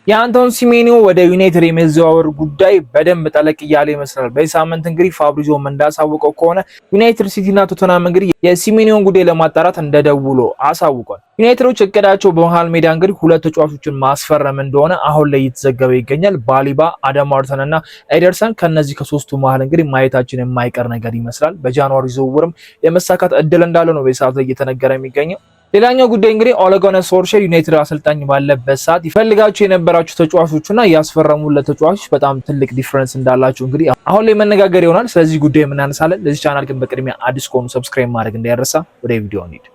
የአንቶን ሲሜኒዮ ወደ ዩናይትድ የመዘዋወር ጉዳይ በደንብ ጠለቅ እያለ ይመስላል። በዚህ ሳምንት እንግዲህ ፋብሪዞ እንዳሳወቀው ከሆነ ዩናይትድ ሲቲና ቶተናም እንግዲህ የሲሜኒዮን ጉዳይ ለማጣራት እንደደውሎ አሳውቋል። ዩናይትዶች እቅዳቸው በመሃል ሜዳ እንግዲህ ሁለት ተጫዋቾችን ማስፈረም እንደሆነ አሁን ላይ እየተዘገበ ይገኛል። ባሊባ፣ አዳም ዋርተን እና ኤደርሰን ከነዚህ ከሶስቱ መሃል እንግዲህ ማየታችን የማይቀር ነገር ይመስላል። በጃንዋሪ ዝውውርም የመሳካት እድል እንዳለ ነው በሰዓት ላይ እየተነገረ የሚገኘው። ሌላኛው ጉዳይ እንግዲህ ኦሌ ጉናር ሶልሻየር ዩናይትድ አሰልጣኝ ባለበት ሰዓት ይፈልጋቸው የነበራቸው ተጫዋቾችና ያስፈረሙለት ተጫዋቾች በጣም ትልቅ ዲፈረንስ እንዳላቸው እንግዲህ አሁን ላይ መነጋገር ይሆናል። ስለዚህ ጉዳይ የምናነሳለን። ለዚህ ቻናል ግን በቅድሚያ አዲስ ከሆኑ ሰብስክራይብ ማድረግ እንዳይረሳ። ወደ ቪዲዮ እንሂድ።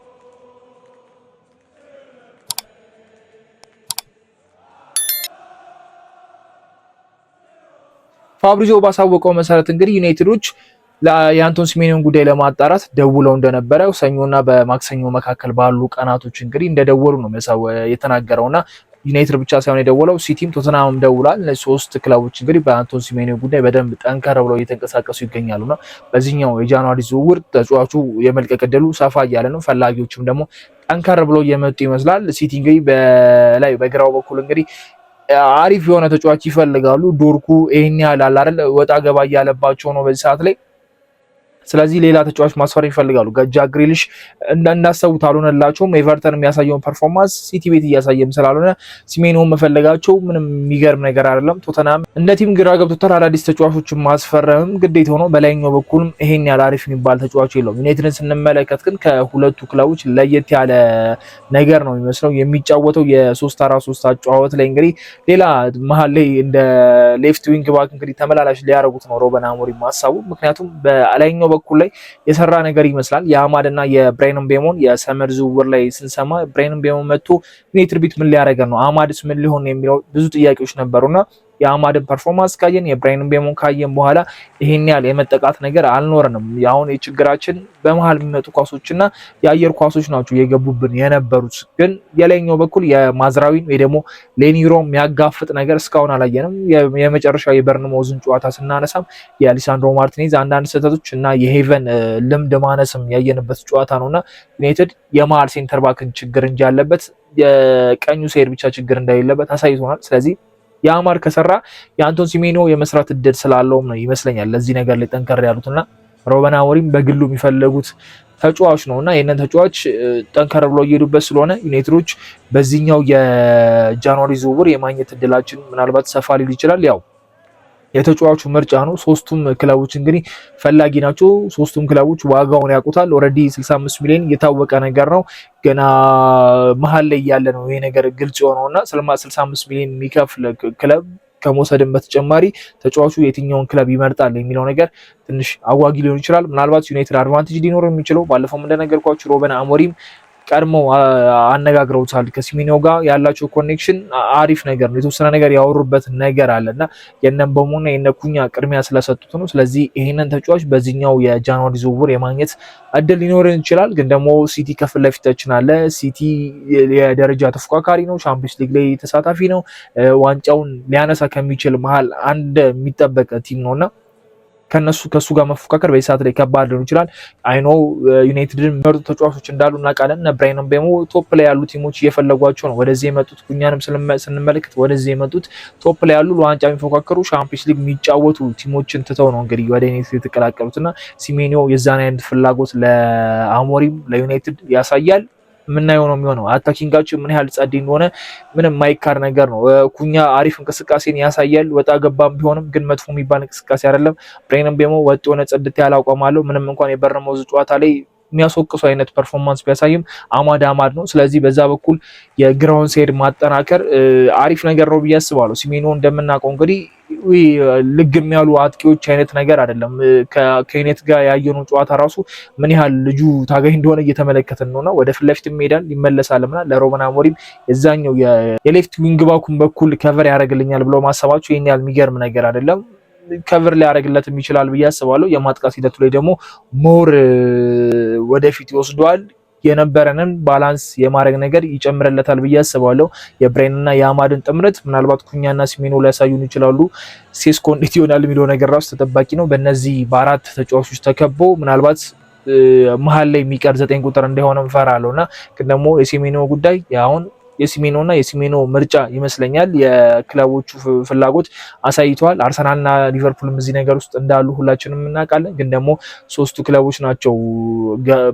ፋብሪዞ ባሳወቀው መሰረት እንግዲህ ዩናይትዶች የአንቶን ሲሜኒዮን ጉዳይ ለማጣራት ደውለው እንደነበረ ሰኞና በማክሰኞ መካከል ባሉ ቀናቶች እንግዲህ እንደደወሉ ነው የተናገረውና ዩናይትድ ብቻ ሳይሆን የደወለው ሲቲም ቶተናምም ደውሏል። እነዚህ ሶስት ክለቦች እንግዲህ በአንቶን ሲሜኒዮ ጉዳይ በደንብ ጠንከር ብለው እየተንቀሳቀሱ ይገኛሉና በዚህኛው የጃንዋሪ ዝውውር ተጫዋቹ የመልቀቅ ዕድሉ ሰፋ እያለ ነው። ፈላጊዎችም ደግሞ ጠንከር ብለው እየመጡ ይመስላል። ሲቲ እንግዲህ በላይ በግራው በኩል እንግዲህ አሪፍ የሆነ ተጫዋች ይፈልጋሉ። ዶርኩ ይሄን ያህል አለ አይደል ወጣ ገባ እያለባቸው ነው በዚህ ሰዓት ላይ። ስለዚህ ሌላ ተጫዋች ማስፈር ይፈልጋሉ። ጃክ ግሪሊሽ እንዳሰቡት አልሆነላቸውም። ኤቨርተን የሚያሳየውን ፐርፎርማንስ ሲቲ ቤት እያሳየም ስላልሆነ ሲሜኒዮን መፈለጋቸው ምንም የሚገርም ነገር አይደለም። ቶተናም እንደ ቲም ግራ ገብቶታል። አዳዲስ ተጫዋቾችን ማስፈረምም ግዴታ ሆኖ በላይኛው በኩልም ይሄን ያለ አሪፍ የሚባል ተጫዋች የለውም። ዩናይትድን ስንመለከት ግን ከሁለቱ ክለቦች ለየት ያለ ነገር ነው የሚመስለው። የሚጫወተው የ3-4-3 አጫዋወት ላይ እንግዲህ ሌላ መሀል ላይ እንደ ሌፍት ዊንግ ባክ እንግዲህ ተመላላሽ ሊያደርጉት ነው ሩበን አሞሪም ማሳቡ። ምክንያቱም በላይኛው በኩል ላይ የሰራ ነገር ይመስላል። የአማድ እና የብራያን ምቤሞን የሰመር ዝውውር ላይ ስንሰማ ብራያን ምቤሞ መጥቶ ዩናይትድ ቤት ምን ሊያደርገን ነው፣ አማድስ ምን ሊሆን የሚለው ብዙ ጥያቄዎች ነበሩና የአማድን ፐርፎርማንስ ካየን የብራያን ምቤሞን ካየን በኋላ ይሄን ያህል የመጠቃት ነገር አልኖርንም። አሁን የችግራችን በመሃል የሚመጡ ኳሶችና የአየር ኳሶች ናቸው የገቡብን የነበሩት። ግን የላይኛው በኩል የማዝራዊን ወይ ደግሞ ሌኒሮ የሚያጋፍጥ ነገር እስካሁን አላየንም። የመጨረሻው የበርንማውዝን ጨዋታ ስናነሳም የአሊሳንድሮ ማርቲኔዝ አንዳንድ ስህተቶች እና የሄቨን ልምድ ማነስም ያየንበት ጨዋታ ነውና ዩናይትድ የመሃል ሴንተር ባክን ችግር እንጂ ያለበት የቀኙ ሴር ብቻ ችግር እንደሌለበት አሳይቶናል። ስለዚህ የአማድ ከሰራ የአንቶን ሲሜኒዮ የመስራት እድል ስላለውም ነው ይመስለኛል ለዚህ ነገር ላይ ጠንከር ያሉትና ሩበን አሞሪም በግሉ የሚፈልጉት ተጫዋች ነውና ይሄንን ተጫዋች ጠንከር ብሎ እየሄዱበት ስለሆነ ዩናይትዶች በዚህኛው የጃንዋሪ ዝውውር የማግኘት እድላችን ምናልባት ሰፋ ሊል ይችላል። ያው የተጫዋቹ ምርጫ ነው። ሶስቱም ክለቦች እንግዲህ ፈላጊ ናቸው። ሶስቱም ክለቦች ዋጋውን ያውቁታል። ኦልሬዲ 65 ሚሊዮን የታወቀ ነገር ነው። ገና መሀል ላይ ያለ ነው ይሄ ነገር ግልጽ የሆነውና 65 ሚሊዮን የሚከፍል ክለብ ከመውሰድም በተጨማሪ ተጫዋቹ የትኛውን ክለብ ይመርጣል የሚለው ነገር ትንሽ አጓጊ ሊሆን ይችላል። ምናልባት ዩናይትድ አድቫንቴጅ ሊኖረው የሚችለው ባለፈው እንደነገርኳችሁ ሩበን አሞሪም ቀድመው አነጋግረውታል። ከሲሜኒዮ ጋር ያላቸው ኮኔክሽን አሪፍ ነገር ነው። የተወሰነ ነገር ያወሩበት ነገር አለና የነንበሙና የነኩኛ ቅድሚያ ስለሰጡት ነው። ስለዚህ ይሄንን ተጫዋች በዚህኛው የጃንዋሪ ዝውውር የማግኘት እድል ሊኖርን ይችላል። ግን ደግሞ ሲቲ ከፊት ለፊታችን አለ። ሲቲ የደረጃ ተፎካካሪ ነው። ቻምፒየንስ ሊግ ላይ ተሳታፊ ነው። ዋንጫውን ሊያነሳ ከሚችል መሀል አንድ የሚጠበቅ ቲም ነውና ከሱ ጋር መፎካከር በሰዓት ላይ ከባድ ሊሆን ይችላል። አይኖ ዩናይትድን መርጡ ተጫዋቾች እንዳሉ እናውቃለን። ብራያን ምቤሞ ቶፕ ላይ ያሉ ቲሞች እየፈለጓቸው ነው ወደዚህ የመጡት። ኩኛንም ስንመለከት ወደዚህ የመጡት ቶፕ ላይ ያሉ ለዋንጫ የሚፎካከሩ ሻምፒዮንስ ሊግ የሚጫወቱ ቲሞችን ትተው ነው እንግዲህ ወደ ዩናይትድ የተቀላቀሉትና ሲሜኒዮ የዛን አይነት ፍላጎት ለአሞሪም ለዩናይትድ ያሳያል። ምናየው ነው የሚሆነው። አታኪንጋቸው ምን ያህል ጸዴ እንደሆነ ምንም ማይካር ነገር ነው። ኩኛ አሪፍ እንቅስቃሴን ያሳያል። ወጣ ገባም ቢሆንም ግን መጥፎ የሚባል እንቅስቃሴ አይደለም። ብራያን ምቤሞ ወጥ የሆነ ጽድት ያለ አቋም አለው። ምንም እንኳን የበርንማውዝ ጨዋታ ላይ የሚያስወቅሱ አይነት ፐርፎርማንስ ቢያሳይም አማድ ነው። ስለዚህ በዛ በኩል የግራውን ሴድ ማጠናከር አሪፍ ነገር ነው ብዬ አስባለሁ። ሲሜኒዮ እንደምናውቀው እንግዲህ ልግም ያሉ አጥቂዎች አይነት ነገር አይደለም። ከዩናይትድ ጋር ያየነው ጨዋታ ራሱ ምን ያህል ልጁ ታጋይ እንደሆነ እየተመለከትን ነውና ወደ ፊት ለፊት ይሄዳል ይመለሳልና ለሩበን አሞሪም የዛኛው የሌፍት ዊንግ ባኩን በኩል ከቨር ያደርግልኛል ብሎ ማሰባቸው ይሄን ያህል የሚገርም ነገር አይደለም። ከቨር ሊያደርግለትም ይችላል ብዬ አስባለሁ። የማጥቃት ሂደቱ ላይ ደግሞ ሞር ወደፊት ይወስደዋል። የነበረንን ባላንስ የማድረግ ነገር ይጨምርለታል ብዬ አስባለሁ። የብራያንና የአማድን ጥምረት ምናልባት ኩኛና ሲሜኒዮ ሊያሳዩን ይችላሉ። ሴስኮ እንዴት ይሆናል የሚለው ነገር ራሱ ተጠባቂ ነው። በእነዚህ በአራት ተጫዋቾች ተከቦ ምናልባት መሀል ላይ የሚቀር 9 ቁጥር እንደሆነ እንፈራለሁና ግን ደግሞ የሲሜኒዮ ጉዳይ አሁን የሲሜኖና የሲሜኖ ምርጫ ይመስለኛል። የክለቦቹ ፍላጎት አሳይተዋል። አርሰናልና ሊቨርፑልም እዚህ ነገር ውስጥ እንዳሉ ሁላችንም እናውቃለን። ግን ደግሞ ሶስቱ ክለቦች ናቸው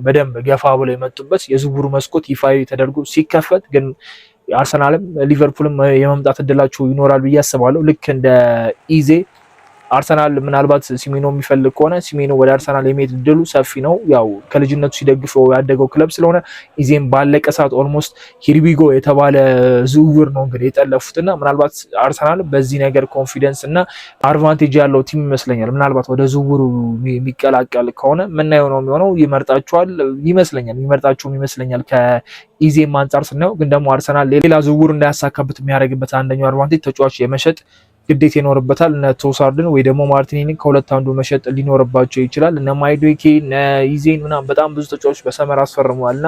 በደንብ ገፋ ብለው የመጡበት። የዝውውሩ መስኮት ይፋዊ ተደርጎ ሲከፈት ግን አርሰናልም ሊቨርፑልም የመምጣት እድላቸው ይኖራል ብዬ አስባለሁ። ልክ እንደ ኢዜ አርሰናል ምናልባት ሲሜኖ የሚፈልግ ከሆነ ሲሜኖ ወደ አርሰናል የሚሄድ እድሉ ሰፊ ነው። ያው ከልጅነቱ ሲደግፈው ያደገው ክለብ ስለሆነ ኢዜም ባለቀ ሰዓት ኦልሞስት ሂርቢጎ የተባለ ዝውውር ነው እንግዲህ የጠለፉትና ምናልባት አርሰናል በዚህ ነገር ኮንፊደንስ እና አድቫንቴጅ ያለው ቲም ይመስለኛል። ምናልባት ወደ ዝውውሩ የሚቀላቀል ከሆነ ምናየው ነው የሚሆነው። ይመርጣቸዋል ይመስለኛል፣ የሚመርጣቸውም ይመስለኛል ከኢዜም አንጻር ስናየው። ግን ደግሞ አርሰናል ሌላ ዝውውር እንዳያሳካበት የሚያደርግበት አንደኛው አድቫንቴጅ ተጫዋች የመሸጥ ግዴታ ይኖርበታል። እነ ቶሳርድን ወይ ደግሞ ማርቲኔሊን ከሁለት አንዱ መሸጥ ሊኖርባቸው ይችላል። እነ ማይዶኬ እነ ኢዜን ምናምን በጣም ብዙ ተጫዋቾች በሰመር አስፈርመዋልና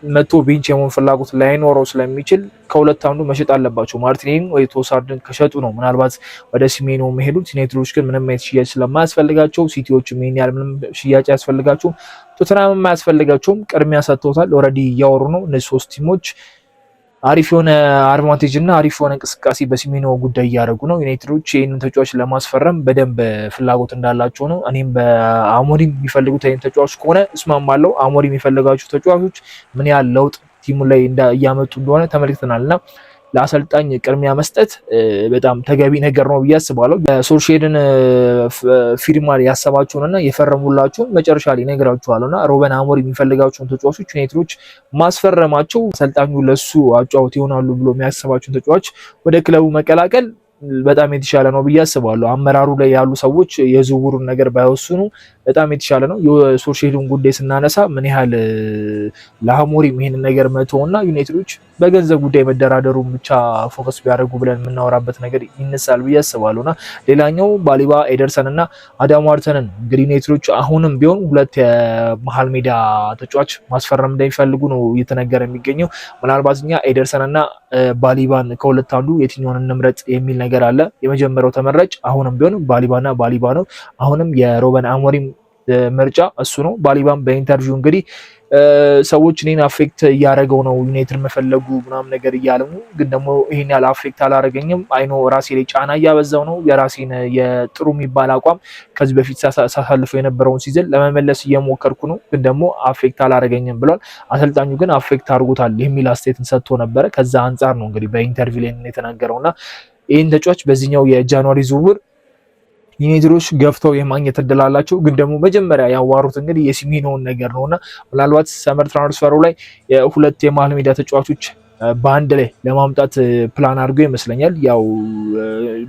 መቶ ቤንች የመሆን ፍላጎት ላይኖረው ስለሚችል ከሁለት አንዱ መሸጥ አለባቸው። ማርቲኔሊን ወይ ቶሳርድን ከሸጡ ነው ምናልባት ወደ ሲሜኖ መሄዱት። ዩናይትዶች ግን ምንም አይነት ሽያጭ ስለማያስፈልጋቸው፣ ሲቲዎችም ይሄን ያህል ምንም ሽያጭ አያስፈልጋቸውም፣ ቶተንሃምም አያስፈልጋቸውም። ቅድሚያ ሰጥተውታል። ኦልሬዲ እያወሩ ነው እነዚህ ሶስት ቲሞች አሪፍ የሆነ አድቫንቴጅ እና አሪፍ የሆነ እንቅስቃሴ በሲሜኖ ጉዳይ እያደረጉ ነው። ዩናይትዶች ይህንን ተጫዋች ለማስፈረም በደንብ ፍላጎት እንዳላቸው ነው። እኔም በአሞሪም የሚፈልጉት አይነት ተጫዋች ከሆነ እስማማለሁ። አሞሪም የሚፈልጋቸው ተጫዋቾች ምን ያህል ለውጥ ቲሙ ላይ እያመጡ እንደሆነ ተመልክተናል እና ለአሰልጣኝ ቅድሚያ መስጠት በጣም ተገቢ ነገር ነው ብዬ አስባለሁ። የሶልሼርን ፊርማ ያሰባቸውንና የፈረሙላቸውን መጨረሻ ላይ ነግራቸዋለሁና ሩበን አሞሪም የሚፈልጋቸውን ተጫዋቾች ዩናይትዶች ማስፈረማቸው አሰልጣኙ ለሱ አጫውት ይሆናሉ ብሎ የሚያስባቸውን ተጫዋች ወደ ክለቡ መቀላቀል በጣም የተሻለ ነው ብዬ አስባለሁ። አመራሩ ላይ ያሉ ሰዎች የዝውውሩን ነገር ባይወስኑ በጣም የተሻለ ነው። የሶልሼርን ጉዳይ ስናነሳ ምን ያህል ለአሞሪም ይሄንን ነገር መተውና ዩናይትዶች በገንዘብ ጉዳይ መደራደሩን ብቻ ፎከስ ቢያደርጉ ብለን የምናወራበት ነገር ይነሳል ብዬ አስባለሁና ሌላኛው ባሊባ ኤደርሰን እና አዳም ዋርተንን እንግዲህ ዩናይትዶች አሁንም ቢሆን ሁለት የመሀል ሜዳ ተጫዋች ማስፈረም እንደሚፈልጉ ነው እየተነገረ የሚገኘው። ምናልባት እኛ ኤደርሰን እና ባሊባን ከሁለት አንዱ የትኛውን እንምረጥ የሚል ነገር አለ። የመጀመሪያው ተመራጭ አሁንም ቢሆን ባሊባና ባሊባ ነው። አሁንም የሩበን አሞሪም ምርጫ እሱ ነው። ባሊባን በኢንተርቪው እንግዲህ ሰዎች እኔን አፌክት እያደረገው ነው ዩናይትድ መፈለጉ ምናምን ነገር እያለ ነው። ግን ደግሞ ይሄን ያህል አፌክት አላደረገኝም። አይኖ ራሴ ላይ ጫና እያበዛው ነው። የራሴን የጥሩ የሚባል አቋም ከዚህ በፊት ሳሳልፈው የነበረውን ሲዝን ለመመለስ እየሞከርኩ ነው። ግን ደግሞ አፌክት አላደረገኝም ብሏል። አሰልጣኙ ግን አፌክት አድርጎታል የሚል አስተያየትን ሰጥቶ ነበረ። ከዛ አንጻር ነው እንግዲህ በኢንተርቪው ላይ የተናገረውና ይህን ተጫዋች በዚህኛው የጃንዋሪ ዝውውር ዩናይትዶች ገፍተው የማግኘት እድል አላቸው። ግን ደግሞ መጀመሪያ ያዋሩት እንግዲህ የሲሜኖን ነገር ነውና ምናልባት ሰመር ትራንስፈሩ ላይ ሁለት የመሀል ሜዳ ተጫዋቾች በአንድ ላይ ለማምጣት ፕላን አድርገው ይመስለኛል። ያው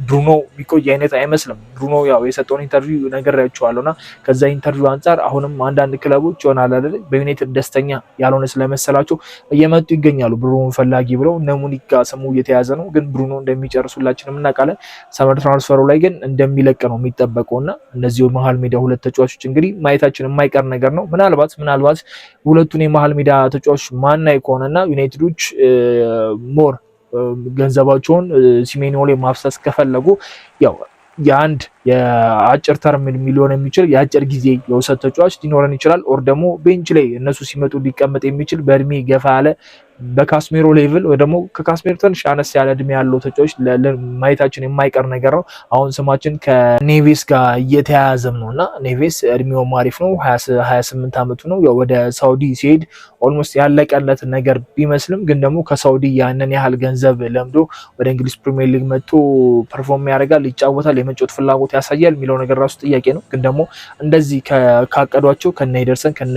ብሩኖ የሚቆይ አይነት አይመስልም። ብሩኖ ያው የሰጠውን ኢንተርቪው ነገራቸዋለሁና ከዛ ኢንተርቪው አንጻር አሁንም አንዳንድ ክለቦች ይሆናል አይደል በዩናይትድ ደስተኛ ያልሆነ ስለመሰላቸው እየመጡ ይገኛሉ ብሩኖን ፈላጊ ብለው። እነ ሙኒክ ጋር ስሙ እየተያዘ ነው፣ ግን ብሩኖ እንደሚጨርሱላችንም እናውቃለን። ሰመር ትራንስፈሩ ላይ ግን እንደሚለቅ ነው የሚጠበቀውና እነዚህ መሀል ሜዳ ሁለት ተጫዋቾች እንግዲህ ማየታችን የማይቀር ነገር ነው። ምናልባት ሁለቱን የመሀል ሜዳ ተጫዋቾች ማናይ ከሆነና ዩናይትዶች ሞር ገንዘባቸውን ሲሜኖ ላይ ማፍሰስ ከፈለጉ ያው የአንድ የአጭር ተርም ሊሆን የሚችል የአጭር ጊዜ የውሰት ተጫዋች ሊኖረን ይችላል። ኦር ደግሞ ቤንች ላይ እነሱ ሲመጡ ሊቀመጥ የሚችል በእድሜ ገፋ ያለ በካስሜሮ ሌቭል ወይ ደግሞ ከካስሜሮ ትንሽ አነስ ያለ እድሜ ያለው ተጫዋች ማየታችን የማይቀር ነገር ነው። አሁን ስማችን ከኔቬስ ጋር እየተያያዘም ነው እና ኔቬስ እድሜውም አሪፍ ነው፣ 28 ዓመቱ ነው። ያው ወደ ሳውዲ ሲሄድ ኦልሞስት ያለቀለት ነገር ቢመስልም ግን ደግሞ ከሳውዲ ያንን ያህል ገንዘብ ለምዶ ወደ እንግሊዝ ፕሪሚየር ሊግ መጥቶ ፐርፎርም ያደርጋል፣ ይጫወታል፣ የመጫወት ፍላጎት ያሳያል የሚለው ነገር ራሱ ጥያቄ ነው። ግን ደግሞ እንደዚህ ካቀዷቸው ከነ ኤደርሰን ከነ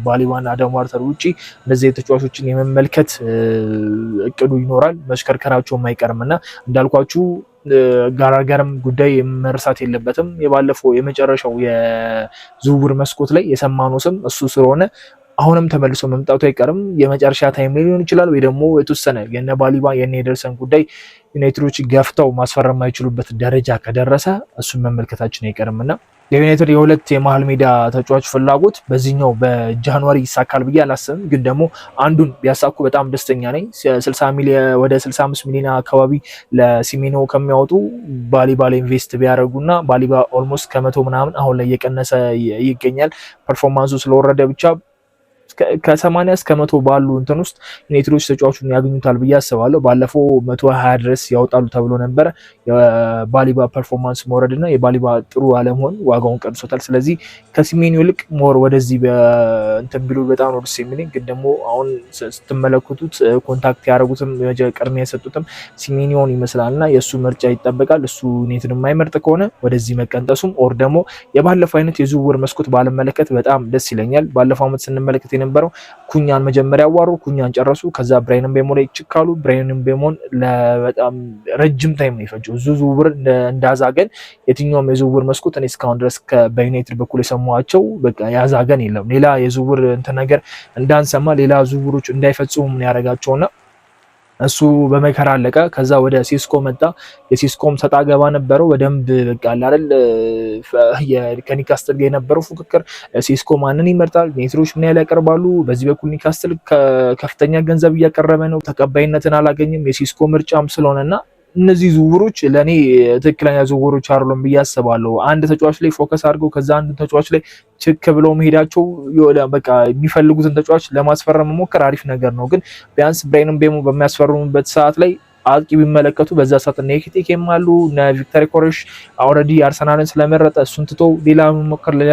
ባሊባና አዳም ዋርተን ውጪ እንደዚህ የተጫዋቾችን የመመልከት እቅዱ ይኖራል። መሽከርከራቸው አይቀርምና እንዳልኳችሁ ጋራጋርም ጉዳይ መርሳት የለበትም። የባለፈው የመጨረሻው የዝውውር መስኮት ላይ የሰማነው ስም እሱ ስለሆነ አሁንም ተመልሶ መምጣቱ አይቀርም። የመጨረሻ ታይም ላይ ሊሆን ይችላል ወይ ደግሞ የተወሰነ የነ ባሊባ የነ ኤደርሰን ጉዳይ ዩናይትዶች ገፍተው ማስፈረም የማይችሉበት ደረጃ ከደረሰ እሱን መመልከታችን አይቀርምና የዩናይትድ የሁለት የመሀል ሜዳ ተጫዋች ፍላጎት በዚህኛው በጃንዋሪ ይሳካል ብዬ አላስብም። ግን ደግሞ አንዱን ቢያሳኩ በጣም ደስተኛ ነኝ። 60 ሚሊዮን ወደ 65 ሚሊዮን አካባቢ ለሲሜኖ ከሚያወጡ ባሊባ ላይ ኢንቨስት ቢያደርጉና ባሊባ ኦልሞስት ከመቶ ምናምን አሁን ላይ እየቀነሰ ይገኛል። ፐርፎርማንሱ ስለወረደ ብቻ ከ80 እስከ 100 ባሉ እንትን ውስጥ ዩናይትዶች ተጫዋቹን ያገኙታል ብዬ አስባለሁ። ባለፈው 120 ድረስ ያወጣሉ ተብሎ ነበር። የባሊባ ፐርፎርማንስ መውረድ እና የባሊባ ጥሩ አለመሆን ዋጋውን ቀንሶታል። ስለዚህ ከሲሜኒዮ ይልቅ ሞር ወደዚህ እንትን ቢሉ በጣም ነው ደስ የሚለኝ። ግን ደግሞ አሁን ስትመለከቱት ኮንታክት ያደረጉትም ቅድሚያ የሰጡትም ሲሜኒዮን ይመስላል እና የእሱ ምርጫ ይጠበቃል። እሱ ዩናይትድ የማይመርጥ ከሆነ ወደዚህ መቀንጠሱም ኦር ደግሞ የባለፈው አይነት የዝውውር መስኮት ባለመለከት በጣም ደስ ይለኛል። ባለፈው ዓመት ስንመለከት የነበረው ኩኛን መጀመሪያ አዋሩ፣ ኩኛን ጨረሱ። ከዛ ብራያን ምቤሞ ላይ ችካሉ። ብራያን ምቤሞን ለበጣም ረጅም ታይም ነው የፈጀው። ዝውውር እንዳዛገን የትኛውም የዝውውር መስኮት እኔ እስካሁን ድረስ በዩናይትድ በኩል የሰማኋቸው በቃ ያዛገን የለም። ሌላ የዝውውር እንትን ነገር እንዳንሰማ ሌላ ዝውውሮች እንዳይፈጽሙ ምን ያደርጋቸውና እሱ በመከራ አለቀ። ከዛ ወደ ሴስኮ መጣ። የሴስኮም ሰጣ ገባ ነበረው በደንብ በቃ አይደል ከኒካስትል ጋር የነበረው ፉክክር ሴስኮ ማንን ይመርጣል፣ ዩናይትዶች ምን ያህል ያቀርባሉ። በዚህ በኩል ኒካስትል ከፍተኛ ገንዘብ እያቀረበ ነው፣ ተቀባይነትን አላገኝም የሴስኮ ምርጫም ስለሆነና እነዚህ ዝውውሮች ለኔ ትክክለኛ ዝውውሮች አይደሉም ብዬ አስባለሁ። አንድ ተጫዋች ላይ ፎከስ አድርገው ከዛ አንድ ተጫዋች ላይ ችክ ብለው መሄዳቸው በቃ የሚፈልጉትን ተጫዋች ለማስፈረም መሞከር አሪፍ ነገር ነው። ግን ቢያንስ ብራያን ምቤሞ በሚያስፈርሙበት ሰዓት ላይ አጥቂ ቢመለከቱ በዛ ሰዓት እና ኤኪቲኬም አሉ እና ቪክተር ኮሬሽ ኦልሬዲ አርሰናልን ስለመረጠ እሱን ትቶ ሌላ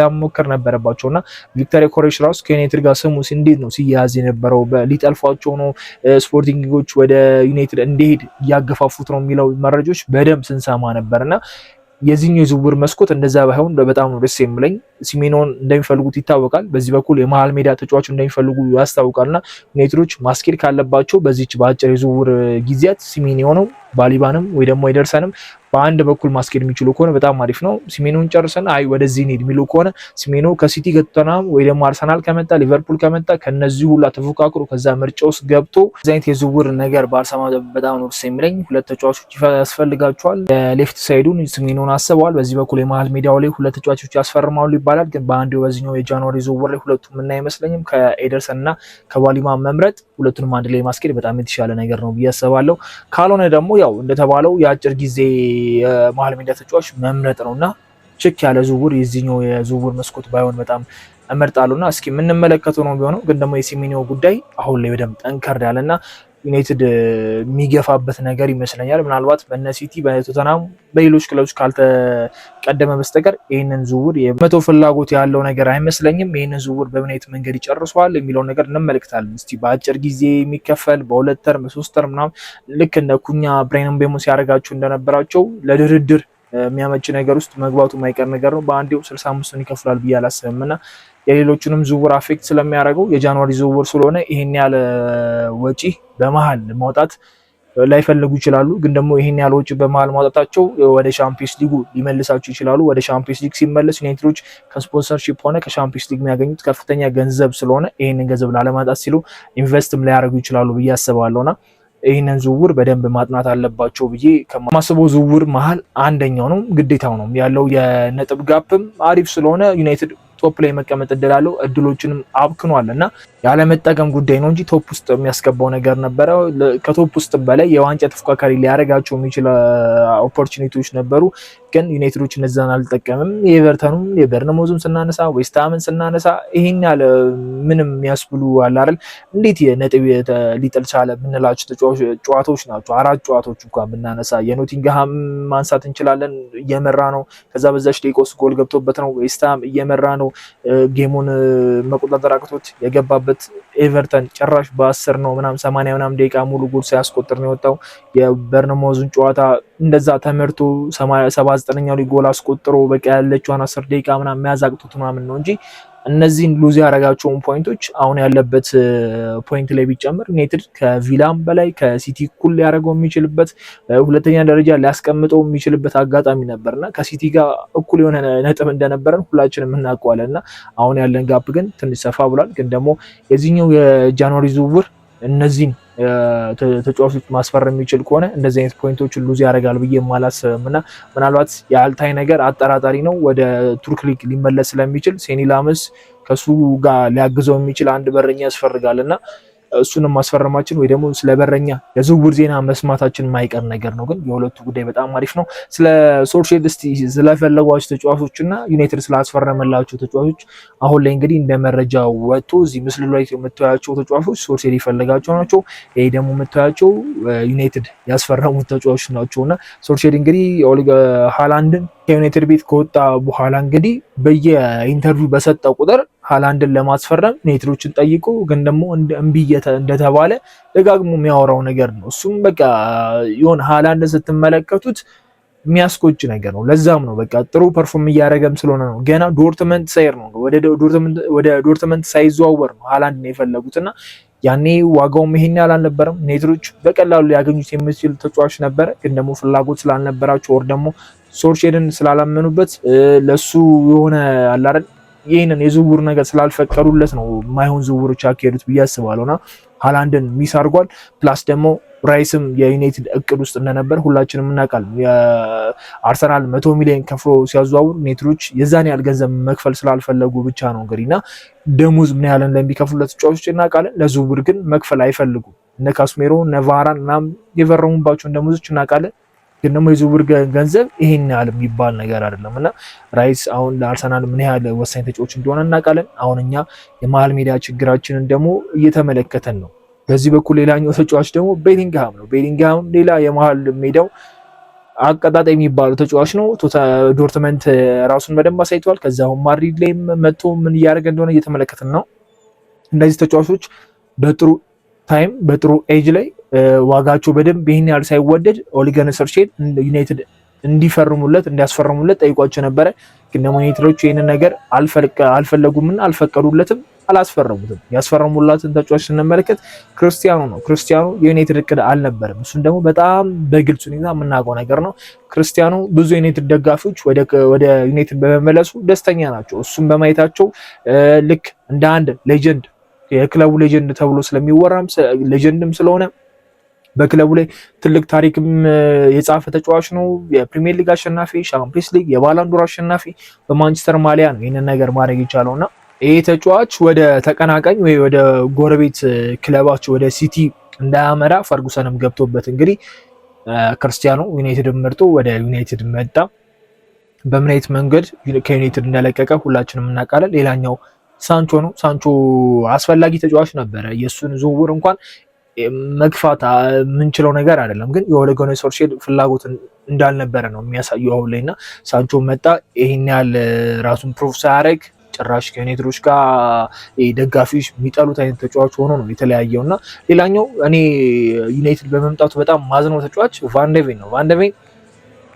መሞከር ነበረባቸውና ቪክተር ኮሬሽ ራሱ ከዩናይትድ ጋር ስሙ እንዴት ነው ሲያያዝ የነበረው ሊጠልፏቸው ነው ስፖርቲንጎች ወደ ዩናይትድ እንዲሄድ እያገፋፉት ነው የሚለው መረጃዎች በደንብ ስንሰማ ነበርና የዚህኛው የዝውውር መስኮት እንደዛ ባይሆን በጣም ነው ደስ የሚለኝ። ሲሜኒዮን እንደሚፈልጉት ይታወቃል። በዚህ በኩል የመሃል ሜዳ ተጫዋች እንደሚፈልጉ ያስታውቃልና ዩናይትዶች ማስኬድ ካለባቸው በዚች በአጭር የዝውውር ጊዜያት ሲሜኒዮን ነው ባሊባንም ወይ ደግሞ አይደርሰንም በአንድ በኩል ማስኬድ የሚችሉ ከሆነ በጣም አሪፍ ነው። ሲሜኒዮን ጨርሰን አይ ወደዚህ እንሂድ የሚሉ ከሆነ ሲሜኒዮ ከሲቲ ከቶተንሃም ወይ ደግሞ አርሰናል ከመጣ ሊቨርፑል ከመጣ ከነዚህ ሁላ ተፎካክሮ ከዛ ምርጫ ውስጥ ገብቶ እዚህ አይነት የዝውውር ነገር ባርሰማ በጣም ነው ደስ የሚለኝ። ሁለት ተጫዋቾች ያስፈልጋቸዋል። ሌፍት ሳይዱን ሲሜኒዮን አስበዋል። በዚህ በኩል የመሃል ሜዳው ላይ ሁለት ተጫዋቾች ያስፈርማሉ ይባላል። ግን በአንድ በዚህኛው የጃንዋሪ ዝውውር ላይ ሁለቱም እና አይመስለኝም። ከኤደርሰን እና ከባሊማ መምረጥ ሁለቱንም አንድ ላይ ማስኬድ በጣም የተሻለ ነገር ነው ብዬ አስባለሁ። ካልሆነ ደግሞ ያው እንደተባለው የአጭር ጊዜ የመሃል ሜዳ ተጫዋች መምረጥ ነውና ችክ ያለ ዝውውር የዚህኛው የዝውውር መስኮት ባይሆን በጣም እመርጣለሁና እስኪ የምንመለከተው ነው ቢሆነው። ግን ደግሞ የሲሜኒዮ ጉዳይ አሁን ላይ በደንብ ጠንከር ያለና ዩናይትድ የሚገፋበት ነገር ይመስለኛል። ምናልባት በነ ሲቲ በቶተንሃም በሌሎች ክለቦች ካልተቀደመ በስተቀር ይህንን ዝውውር የመቶ ፍላጎት ያለው ነገር አይመስለኝም። ይህንን ዝውውር በምን አይነት መንገድ ይጨርሰዋል የሚለውን ነገር እንመለከታለን። እስቲ በአጭር ጊዜ የሚከፈል በሁለት ተርም በሶስት ተርም ምናምን ልክ እንደ ኩኛ ብራያን ምቤሞ ሲያደርጋቸው እንደነበራቸው ለድርድር የሚያመች ነገር ውስጥ መግባቱ የማይቀር ነገር ነው። በአንዴው 65 ይከፍላል ብዬ አላስብም እና የሌሎቹንም ዝውውር አፌክት ስለሚያደርገው የጃንዋሪ ዝውውር ስለሆነ ይሄን ያለ ወጪ በመሃል ማውጣት ላይፈልጉ ይችላሉ። ግን ደግሞ ይሄን ያለ ወጪ በመሃል ማውጣታቸው ወደ ሻምፒዮንስ ሊጉ ሊመልሳቸው ይችላሉ። ወደ ሻምፒዮንስ ሊግ ሲመለስ ዩናይትዶች ከስፖንሰርሺፕ ሆነ ከሻምፒዮንስ ሊግ የሚያገኙት ከፍተኛ ገንዘብ ስለሆነ ይሄንን ገንዘብ ላለማጣት ሲሉ ኢንቨስትም ሊያደርጉ ይችላሉ ብዬ አስባለሁና ይህንን ዝውውር በደንብ ማጥናት አለባቸው ብዬ ከማስበው ዝውውር መሀል አንደኛው ነው፣ ግዴታው ነው ያለው። የነጥብ ጋፕም አሪፍ ስለሆነ ዩናይትድ ቶፕ ላይ መቀመጥ እድል አለው። እድሎችንም አብክኗል እና ያለመጠቀም ጉዳይ ነው እንጂ ቶፕ ውስጥ የሚያስገባው ነገር ነበረ። ከቶፕ ውስጥ በላይ የዋንጫ ተፎካካሪ ሊያደርጋቸው የሚችል ኦፖርቹኒቲዎች ነበሩ፣ ግን ዩናይትዶች እነዛን አልጠቀምም። የኤቨርተኑም የበርንሞዝም ስናነሳ ዌስትሃምን ስናነሳ ይሄን ያለ ምንም የሚያስብሉ አለ አይደል እንዴት ነጥብ ሊጥል ቻለ የምንላቸው ጨዋታዎች ናቸው። 4 ጨዋታዎች እንኳን ብናነሳ የኖቲንግሃም ማንሳት እንችላለን፣ እየመራ ነው። ከዛ በዛች ደቂቃ ውስጥ ጎል ገብቶበት ነው። ዌስትሃም እየመራ ነው፣ ጌሙን መቆጣጠር አቅቶት የገባበት። ኤቨርተን ጭራሽ በ10 ነው ምናምን 80 ምናምን ደቂቃ ሙሉ ጎል ሳያስቆጥር ነው የወጣው። የበርንሞዝን ጨዋታ እንደዛ ተመርቶ 79ኛው ላይ ጎል አስቆጥሮ በቃ ያለችዋን 10 ደቂቃ ምናምን የሚያዛቅቱት ምናምን ነው እንጂ እነዚህን ሉዝ ያደረጋቸውን ፖይንቶች አሁን ያለበት ፖይንት ላይ ቢጨምር ዩናይትድ ከቪላም በላይ ከሲቲ እኩል ሊያደርገው የሚችልበት ሁለተኛ ደረጃ ሊያስቀምጠው የሚችልበት አጋጣሚ ነበርና ከሲቲ ጋር እኩል የሆነ ነጥብ እንደነበረን ሁላችንም እናውቀዋለን። እና አሁን ያለን ጋፕ ግን ትንሽ ሰፋ ብሏል። ግን ደግሞ የዚህኛው የጃንዋሪ ዝውውር እነዚህን ተጫዋቾች ማስፈረም የሚችል ከሆነ እንደዚህ አይነት ፖይንቶችን ሉዝ ያደርጋል ብዬ የማላስብም እና ምናልባት የአልታይ ነገር አጠራጣሪ ነው። ወደ ቱርክ ሊግ ሊመለስ ስለሚችል ሴኒ ላመስ ከሱ ጋር ሊያግዘው የሚችል አንድ በረኛ ያስፈልጋል እና እሱንም ማስፈረማችን ወይ ደግሞ ስለ በረኛ የዝውውር ዜና መስማታችን የማይቀር ነገር ነው። ግን የሁለቱ ጉዳይ በጣም አሪፍ ነው። ስለ ሶልሼር እስቲ ስለፈለጓቸው ተጫዋቾችና ዩናይትድ ስላስፈረመላቸው ተጫዋቾች አሁን ላይ እንግዲህ እንደ መረጃ ወጥቶ እዚህ ምስሉ ላይ የምታያቸው ተጫዋቾች ሶልሼር የፈለጋቸው ናቸው። ይሄ ደግሞ የምታያቸው ዩናይትድ ያስፈረሙት ተጫዋቾች ናቸውና ሶልሼር እንግዲህ ሃላንድን ከዩናይትድ ቤት ከወጣ በኋላ እንግዲህ በየኢንተርቪው በሰጠው ቁጥር ሃላንድን ለማስፈረም ዩናይትዶችን ጠይቆ ግን ደግሞ እምቢ እንደተባለ ደጋግሞ የሚያወራው ነገር ነው። እሱም በቃ የሆነ ሃላንድን ስትመለከቱት የሚያስቆጭ ነገር ነው። ለዛም ነው በቃ ጥሩ ፐርፎርም እያደረገም ስለሆነ ነው። ገና ዶርትመንት ሳይር ነው ወደ ዶርትመንት ሳይዘዋወር ነው ሃላንድን የፈለጉትና ያኔ ዋጋውም ይሄን ያህል አልነበረም። ዩናይትዶች በቀላሉ ሊያገኙት የሚችል ተጫዋች ነበረ። ግን ደግሞ ፍላጎት ስላልነበራቸው ወር ደግሞ ሶልሼርን ስላላመኑበት ለሱ የሆነ አላረን ይህንን የዝውውር ነገር ስላልፈቀዱለት ነው ማይሆን ዝውውሮች ያካሄዱት ብዬ አስባለሁና ሃላንድን ሚስ አድርጓል። ፕላስ ደግሞ ራይስም የዩናይትድ እቅድ ውስጥ እንደነበር ሁላችንም እናውቃለን። የአርሰናል 100 ሚሊዮን ከፍሎ ሲያዘዋውር ዩናይትዶች የዛን ያህል ገንዘብ መክፈል ስላልፈለጉ ብቻ ነው እንግዲህና ደሞዝ ምን ያህል እንደሚከፍሉለት ተጫዋቾች እናውቃለን። ለዝውውር ግን መክፈል አይፈልጉም። እነ ካስሜሮ እነ ቫራን ምናምን የፈረሙባቸውን ደሞዞች እናውቃለን። ግን ደግሞ የዝውውር ገንዘብ ይሄን ያህል የሚባል ነገር አይደለም እና ራይስ አሁን ለአርሰናል ምን ያህል ወሳኝ ተጫዋች እንደሆነ እናውቃለን። አሁን እኛ የመሀል ሜዳ ችግራችንን ደግሞ እየተመለከተን ነው። በዚህ በኩል ሌላኛው ተጫዋች ደግሞ ቤሊንግሃም ነው። ቤሊንግሃም ሌላ የመሀል ሜዳው አቀጣጣይ የሚባለው ተጫዋች ነው። ዶርትመንት ራሱን በደንብ አሳይቷል። ከዛም ማድሪድ ላይም መጥቶ ምን እያደረገ እንደሆነ እየተመለከትን ነው። እነዚህ ተጫዋቾች በጥሩ ታይም በጥሩ ኤጅ ላይ ዋጋቸው በደንብ ይህን ያህል ሳይወደድ ኦሌ ጉናር ሶልሼር ዩናይትድ እንዲያስፈርሙለት ጠይቋቸው ነበረ። ግን ደግሞ ዩናይትዶች ይህንን ነገር አልፈለጉምና አልፈቀዱለትም፣ አላስፈረሙትም። ያስፈረሙላትን ተጫዋች ስንመለከት ክርስቲያኖ ነው። ክርስቲያኖ የዩናይትድ እቅድ አልነበረም። እሱን ደግሞ በጣም በግልጽ ሁኔታ የምናውቀው ነገር ነው። ክርስቲያኖ ብዙ የዩናይትድ ደጋፊዎች ወደ ዩናይትድ በመመለሱ ደስተኛ ናቸው። እሱም በማየታቸው ልክ እንደ አንድ ሌጀንድ የክለቡ ሌጀንድ ተብሎ ስለሚወራም ሌጀንድም ስለሆነ በክለቡ ላይ ትልቅ ታሪክም የጻፈ ተጫዋች ነው። የፕሪሚየር ሊግ አሸናፊ፣ ሻምፒየንስ ሊግ፣ የባላንዶር አሸናፊ በማንቸስተር ማሊያ ነው ይህንን ነገር ማድረግ የቻለውና ይህ ተጫዋች ወደ ተቀናቃኝ ወይ ወደ ጎረቤት ክለባቸው ወደ ሲቲ እንዳያመራ ፈርጉሰንም ገብቶበት እንግዲህ ክርስቲያኖ ዩናይትድ መርጦ ወደ ዩናይትድ መጣ። በምን አይነት መንገድ ከዩናይትድ እንደለቀቀ ሁላችንም እናውቃለን። ሌላኛው ሳንቾ ነው። ሳንቾ አስፈላጊ ተጫዋች ነበረ። የእሱን ዝውውር እንኳን መግፋት የምንችለው ነገር አይደለም። ግን የኦሌ ጉናር ሶልሼር ፍላጎት እንዳልነበረ ነው የሚያሳየው አሁን ላይ እና ሳንቾ መጣ። ይሄን ያህል ራሱን ፕሩፍ ሳያደርግ ጭራሽ ከዩናይትዶች ጋር ደጋፊዎች የሚጠሉት አይነት ተጫዋች ሆኖ ነው የተለያየው እና ሌላኛው እኔ ዩናይትድ በመምጣቱ በጣም ማዝነው ተጫዋች ቫንደቬን ነው። ቫንደቬን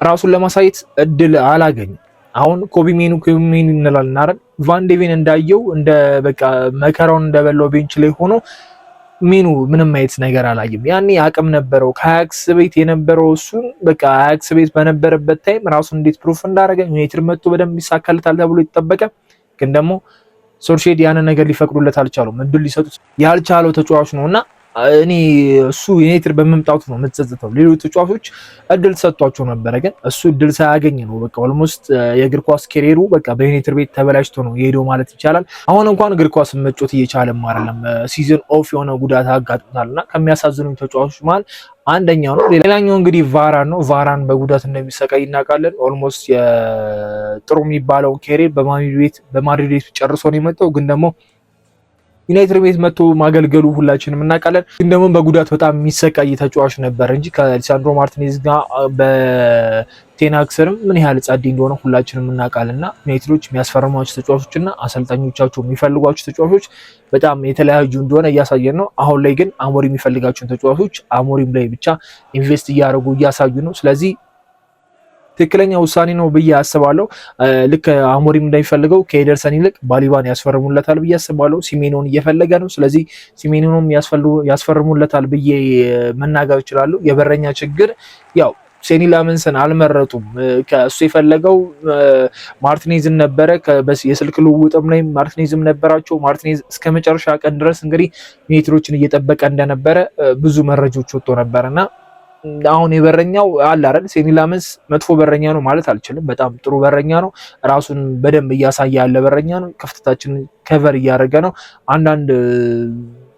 ራሱን ለማሳየት እድል አላገኝም። አሁን ኮቢ ሜኑ እንላለን አይደል? ቫንደቬን እንዳየው እንደ በቃ መከራውን እንደበላው ቤንች ላይ ሆኖ ሜኑ ምንም አይነት ነገር አላየም። ያኔ አቅም ነበረው ከአያክስ ቤት የነበረው እሱን በቃ አያክስ ቤት በነበረበት ታይም ራሱን እንዴት ፕሩፍ እንዳደረገ ዩናይትድ መጥቶ በደንብ ይሳካልታል ተብሎ ይጠበቀ። ግን ደግሞ ሶልሼር ያንን ነገር ሊፈቅዱለት አልቻሉም። እድል ሊሰጡት ያልቻለው ተጫዋች ነውና እኔ እሱ ዩናይትድ በመምጣቱ ነው የምትጸጽተው። ሌሎች ተጫዋቾች እድል ተሰጥቷቸው ነበረ፣ ግን እሱ እድል ሳያገኝ ነው በቃ ኦልሞስት የእግር ኳስ ካሪየሩ በቃ በዩናይትድ ቤት ተበላሽቶ ነው የሄደው ማለት ይቻላል። አሁን እንኳን እግር ኳስ መጫወት እየቻለም አይደለም። ሲዝን ኦፍ የሆነ ጉዳት አጋጥሞታልና ከሚያሳዝኑኝ ተጫዋቾች መሀል አንደኛው ነው። ሌላኛው እንግዲህ ቫራን ነው። ቫራን በጉዳት እንደሚሰቃይ እናውቃለን። ኦልሞስት የጥሩ የሚባለውን ካሪየር በማድሪድ ቤት ጨርሶ ነው የመጣው። ግን ደግሞ ዩናይትድ ቤት መጥቶ ማገልገሉ ሁላችንም እናውቃለን። ግን ደግሞ በጉዳት በጣም የሚሰቃይ ተጫዋች ነበር እንጂ ከሊሳንድሮ ማርቲኔዝ ጋር በቴናግ ስርም ምን ያህል ጸዴ እንደሆነ ሁላችንም እናውቃለን። እና ዩናይትዶች የሚያስፈርሟቸው ተጫዋቾችና አሰልጣኞቻቸው የሚፈልጓቸው ተጫዋቾች በጣም የተለያዩ እንደሆነ እያሳየን ነው። አሁን ላይ ግን አሞሪም የሚፈልጋቸውን ተጫዋቾች አሞሪም ላይ ብቻ ኢንቨስት እያደረጉ እያሳዩ ነው። ስለዚህ ትክክለኛ ውሳኔ ነው ብዬ አስባለሁ። ልክ አሞሪም እንደሚፈልገው ከኤደርሰን ይልቅ ባሊባን ያስፈርሙለታል ብዬ አስባለሁ። ሲሜኖን እየፈለገ ነው። ስለዚህ ሲሜኖንም ያስፈርሙለታል ብዬ መናገር እችላለሁ። የበረኛ ችግር ያው ሴኒ ላመንሰን አልመረጡም። ከእሱ የፈለገው ማርቲኔዝን ነበረ። የስልክ ልውውጥም ላይ ማርቲኔዝም ነበራቸው። ማርቲኔዝ እስከ መጨረሻ ቀን ድረስ እንግዲህ ዩናይትዶችን እየጠበቀ እንደነበረ ብዙ መረጃዎች ወጥቶ ነበርና አሁን የበረኛው አለ አይደል? ሴኒ ላመንስ መጥፎ በረኛ ነው ማለት አልችልም። በጣም ጥሩ በረኛ ነው። ራሱን በደንብ እያሳየ ያለ በረኛ ነው። ክፍተታችንን ከቨር እያደረገ ነው። አንዳንድ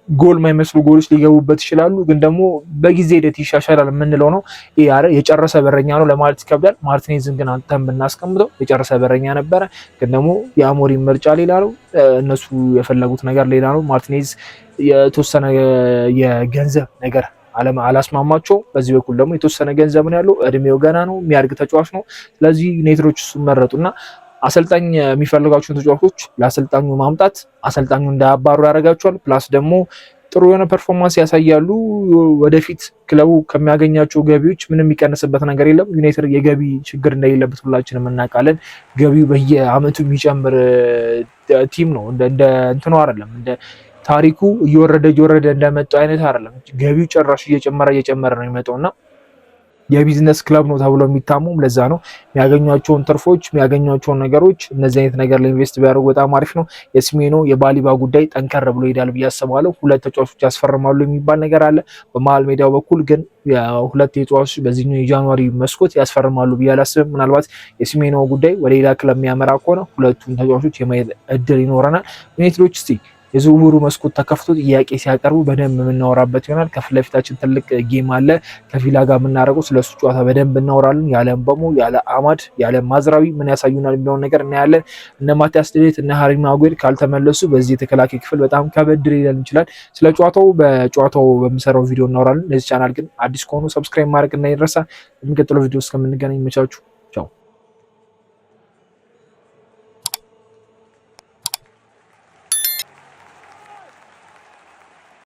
ጎል የማይመስሉ ጎሎች ሊገቡበት ይችላሉ፣ ግን ደግሞ በጊዜ ሂደት ይሻሻላል የምንለው ነው። ይሄ የጨረሰ በረኛ ነው ለማለት ይከብዳል። ማርቲኔዝን ግን አንተን ብናስቀምጠው የጨረሰ በረኛ ነበረ፣ ግን ደግሞ የአሞሪም ምርጫ ሌላ ነው፣ እነሱ የፈለጉት ነገር ሌላ ነው። ማርቲኔዝ የተወሰነ የገንዘብ ነገር አላስማማቸው። በዚህ በኩል ደግሞ የተወሰነ ገንዘብ ነው ያለው፣ እድሜው ገና ነው፣ የሚያድግ ተጫዋች ነው። ስለዚህ ዩናይትዶች እሱን መረጡና አሰልጣኝ የሚፈልጋቸውን ተጫዋቾች ለአሰልጣኙ ማምጣት አሰልጣኙ እንዳያባሩ ያደርጋቸዋል። ፕላስ ደግሞ ጥሩ የሆነ ፐርፎርማንስ ያሳያሉ። ወደፊት ክለቡ ከሚያገኛቸው ገቢዎች ምንም የሚቀንስበት ነገር የለም። ዩናይትድ የገቢ ችግር እንደሌለበት ሁላችንም እናውቃለን። ገቢው በየአመቱ የሚጨምር ቲም ነው። እንደ እንትኑ አይደለም፣ እንደ ታሪኩ እየወረደ እንደመጣው አይነት አይደለም። ገቢው ጭራሽ እየጨመረ ነው የሚመጣውና የቢዝነስ ክለብ ነው ተብሎ የሚታሙም ለዛ ነው። የሚያገኟቸውን ትርፎች የሚያገኟቸውን ነገሮች እነዚህ አይነት ነገር ላይ ኢንቨስት ቢያደርጉ በጣም አሪፍ ነው። የሲሜኖ የባሊባ ጉዳይ ጠንከር ብሎ ይሄዳል ብዬ አስባለሁ። 2 ተጫዋቾች ያስፈርማሉ የሚባል ነገር አለ። በመሀል ሜዳው በኩል ግን 2 ተጫዋቾች በዚህኛው የጃንዋሪ መስኮት ያስፈርማሉ ብዬ አላስብም። ምናልባት የሲሜኖ ጉዳይ ወደ ሌላ ክለብ የሚያመራ ከሆነ 2ቱን ተጫዋቾች የማየት እድል ይኖረናል። ዩናይትዶች እስቲ የዝውውሩ መስኮት ተከፍቶ ጥያቄ ሲያቀርቡ በደንብ የምናወራበት ይሆናል። ከፊት ለፊታችን ትልቅ ጌም አለ ከቪላ ጋር የምናደርገው፣ ስለሱ ጨዋታ በደንብ እናወራለን። ያለ ምበሞ ያለ አማድ ያለ ማዝራዊ ምን ያሳዩናል የሚለውን ነገር እናያለን። እነ ማቲያስ ዴሊት እነ ሃሪ ማጉዌር ካልተመለሱ በዚህ የተከላካይ ክፍል በጣም ከበድ ሊለን ይችላል። ስለ ጨዋታው በጨዋታው በምሰራው ቪዲዮ እናወራለን። ለዚህ ቻናል ግን አዲስ ከሆኑ ሰብስክራይብ ማድረግ እንዳይረሳ። የሚቀጥለው ቪዲዮ እስከምንገናኝ መቻችሁ።